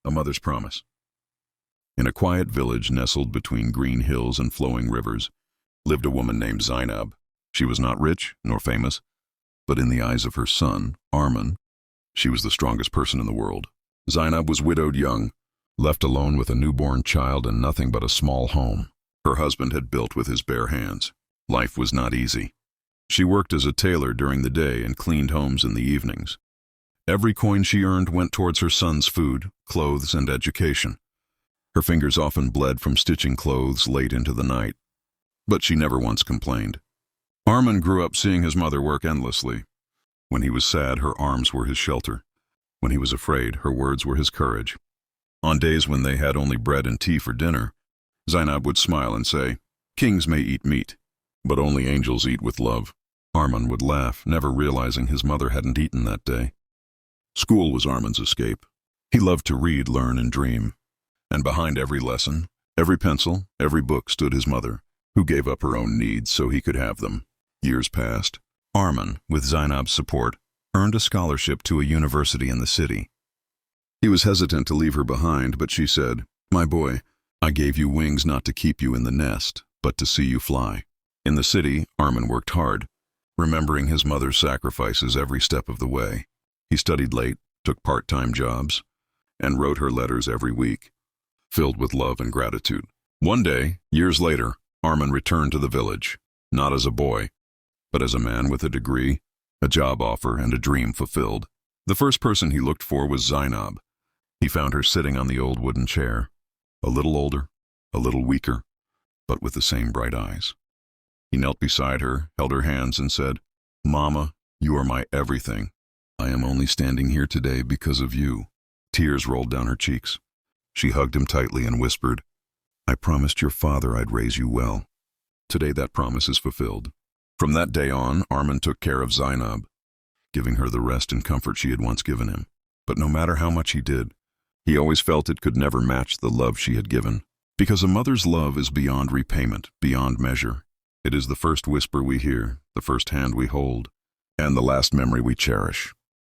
A Mother's Promise. In a quiet village nestled between green hills and flowing rivers, lived a woman named Zainab. She was not rich nor famous, but in the eyes of her son, Arman, she was the strongest person in the world. Zainab was widowed young, left alone with a newborn child and nothing but a small home her husband had built with his bare hands. Life was not easy. She worked as a tailor during the day and cleaned homes in the evenings. Every coin she earned went towards her son's food, clothes, and education. Her fingers often bled from stitching clothes late into the night, but she never once complained. Arman grew up seeing his mother work endlessly. When he was sad, her arms were his shelter. When he was afraid, her words were his courage. On days when they had only bread and tea for dinner, Zainab would smile and say, "Kings may eat meat, but only angels eat with love." Arman would laugh, never realizing his mother hadn't eaten that day. School was Arman's escape. He loved to read, learn, and dream. And behind every lesson, every pencil, every book stood his mother, who gave up her own needs so he could have them. Years passed. Arman, with Zainab's support, earned a scholarship to a university in the city. He was hesitant to leave her behind, but she said, "My boy, I gave you wings not to keep you in the nest, but to see you fly." In the city, Arman worked hard, remembering his mother's sacrifices every step of the way. He studied late, took part-time jobs, and wrote her letters every week, filled with love and gratitude. One day, years later, Arman returned to the village, not as a boy, but as a man with a degree, a job offer, and a dream fulfilled. The first person he looked for was Zainab. He found her sitting on the old wooden chair, a little older, a little weaker, but with the same bright eyes. He knelt beside her, held her hands, and said, "Mama, you are my everything. I am only standing here today because of you." Tears rolled down her cheeks. She hugged him tightly and whispered, "I promised your father I'd raise you well." Today that promise is fulfilled. From that day on, Arman took care of Zainab, giving her the rest and comfort she had once given him. But no matter how much he did, he always felt it could never match the love she had given. Because a mother's love is beyond repayment, beyond measure. It is the first whisper we hear, the first hand we hold, and the last memory we cherish.